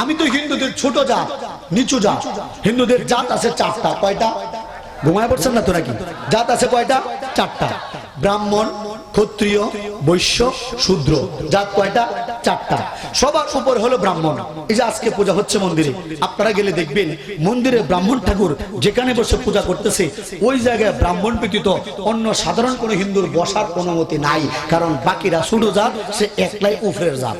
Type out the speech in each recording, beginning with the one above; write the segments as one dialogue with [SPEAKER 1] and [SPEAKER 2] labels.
[SPEAKER 1] আমি তো হিন্দুদের ছোট জাত, নিচু জাত। হিন্দুদের জাত আছে চারটা। কয়টা? ঘুমায় পড়ছেন না তো নাকি? জাত আছে কয়টা? চারটা। ব্রাহ্মণ, ক্ষত্রিয়, বৈশ্য, শূদ্র। জাত কয়টা? চারটা। সবার উপর হলো ব্রাহ্মণ। এই যে আজকে পূজা হচ্ছে মন্দিরে, আপনারা গেলে দেখবেন মন্দিরে ব্রাহ্মণ ঠাকুর যেখানে বসে পূজা করতেছে ওই জায়গায় ব্রাহ্মণ ব্যতীত অন্য সাধারণ কোনো হিন্দুর বসার অনুমতি নাই, কারণ বাকিরা ছোট জাত, সে একলাই উপরের জাত।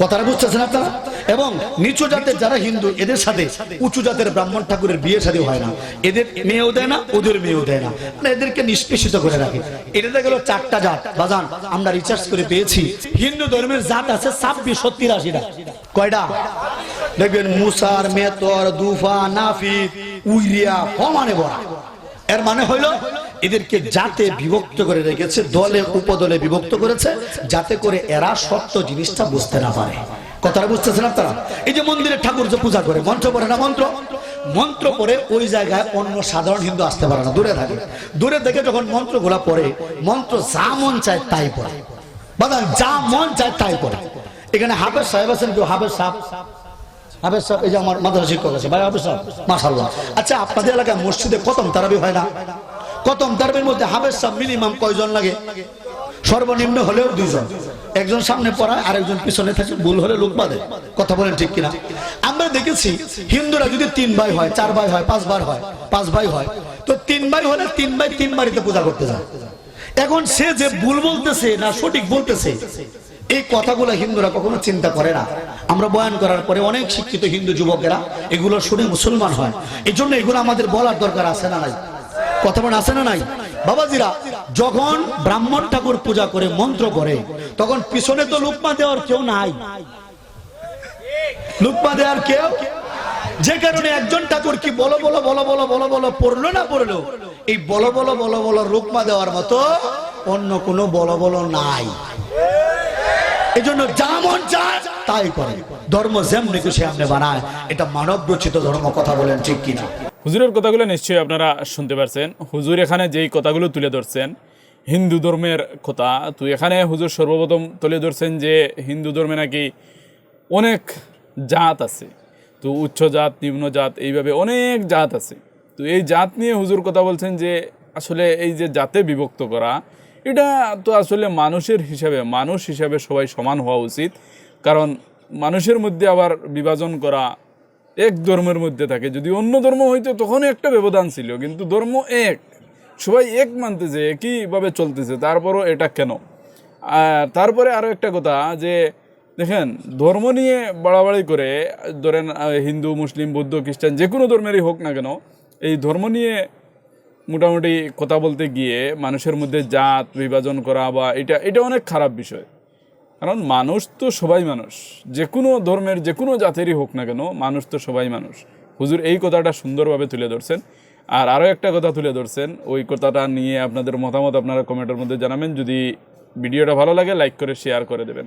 [SPEAKER 1] কথাটা বুঝতেছেন আপনারা? এবং নিচু জাতের যারা হিন্দু এদের সাথে উঁচু জাতের ব্রাহ্মণ ঠাকুরের বিয়ে শাদী হয় না, এদের মেয়েও দেয় না, ওদের মেয়েও দেয় না, মানে এদেরকে নিষ্পেষিত করে রাখে। এটা গেল চারটা জাত। বাজান আমরা রিসার্চ করে পেয়েছি হিন্দু ধর্মের জাত আছে 2683টা। কয়টা? দেখবেন মুসার, মেতর, দুফা, নাফিদ, উইরিয়া সমানে বড়া। এর মানে হইল এদেরকে জাতে বিভক্ত করে রেখেছে, দলে উপদলে বিভক্ত করেছে, যাতে করে এরা সত্য জিনিসটা বুঝতে না পারে। কথাটা বুঝতেছেন আপনারা? এই যে মন্দিরে ঠাকুর যে পূজা করে মন্ত্র পড়ে না, মন্ত্র পড়ে ওই জায়গায় অন্য সাধারণ হিন্দু আসতে পারে না, দূরে থাকে। দূরে থেকে যখন মন্ত্রগুলা পড়ে, মন্ত্র যা মন চায় তাই পড়ে। বাদান যা মন চায় তাই পড়ে। এখানে হাফেজ সাহেব আছেন, কেউ হাফেজ সাহেব? হাফেজ সাহেব এই যে আমার মাদ্রাসা শিক্ষক আছে ভাই, হাফেজ সাহেব মাশাআল্লাহ। আচ্ছা আপনাদের এলাকায় মসজিদে খতম তারাবি হয় না? খতম তারাবির মধ্যে হাফেজ সাহেব মিনিমাম কয়জন লাগে? সর্বনিম্ন হলেও 2 জন। একজন সামনে পড়ায়, আরেকজন পিছনে থাকে, ভুল হলে লোক বাঁধে। কথা বলেন ঠিক কিনা? আমরা দেখেছি হিন্দুরা যদি 3 ভাই হয়, 4 ভাই হয়, 5 ভাই হয়, 5 ভাই হয়, তো 3 ভাই হলে 3 ভাই 3 বাড়িতে পূজা করতে যায়। এখন সে যে ভুল বলতেছে না সঠিক বলতেছে, এই কথাগুলো হিন্দুরা কখনো চিন্তা করে না। আমরা বয়ান করার পরে অনেক শিক্ষিত হিন্দু যুবকেরা এগুলো শুনে মুসলমান হয়। এই জন্য এগুলো আমাদের বলার দরকার আছে না নাই? কথা বলেন আছে না নাই? বাবাজিরা যখন ব্রাহ্মণ ঠাকুর পূজা করে মন্ত্র করে, তখন পিছনে তো লুকমা দেওয়ার কেউ নাই, লুকমা দেওয়ার কেউ। যে কারণে একজন ঠাকুর কি বলো বলো বলো বলো বলো বলো পড়লো না পড়লো, এই বলো বলো বলো বলো লুকমা দেওয়ার মতো অন্য কোনো বলো বলো নাই। এই জন্য যা মন চায় তাই করে, ধর্ম যেমনি খুশি এমনি বানায়। এটা মানব রচিত ধর্ম। কথা বলেন ঠিক কিনা?
[SPEAKER 2] হুজুরের কথাগুলো নিশ্চয়ই আপনারা শুনতে পারছেন। হুজুর এখানে যেই কথাগুলো তুলে ধরছেন হিন্দু ধর্মের কথা, তো এখানে হুজুর সর্বপ্রথম তুলে ধরছেন যে হিন্দু ধর্মে নাকি অনেক জাত আছে, তো উচ্চ জাত, নিম্ন জাত, এইভাবে অনেক জাত আছে। তো এই জাত নিয়ে হুজুর কথা বলছেন যে আসলে এই যে জাতে বিভক্ত করা, এটা তো আসলে মানুষ হিসাবে সবাই সমান হওয়া উচিত। কারণ মানুষের মধ্যে আবার বিভাজন করা, এক ধর্মের মধ্যে থাকে, যদি অন্য ধর্ম হইতো তখন একটা ব্যবধান ছিল, কিন্তু ধর্ম এক, সবাই এক মানতেছে, একইভাবে চলতেছে, তারপরও এটা কেন? আর তারপরে আরও একটা কথা যে দেখেন, ধর্ম নিয়ে বাড়াবাড়ি করে, ধরেন হিন্দু, মুসলিম, বৌদ্ধ, খ্রিস্টান যে কোনো ধর্মেরই হোক না কেন, এই ধর্ম নিয়ে মোটামুটি কথা বলতে গিয়ে মানুষের মধ্যে জাত বিভাজন করা বা এটা অনেক খারাপ বিষয়। কারণ মানুষ তো সবাই মানুষ, যে কোনো ধর্মের যে কোনো জাতেরই হোক না কেন, মানুষ তো সবাই মানুষ। হুজুর এই কথাটা সুন্দরভাবে তুলে ধরছেন। আর আরও একটা কথা তুলে ধরছেন, ওই কথাটা নিয়ে আপনাদের মতামত আপনারা কমেন্টের মধ্যে জানাবেন। যদি ভিডিওটা ভালো লাগে লাইক করে শেয়ার করে দেবেন।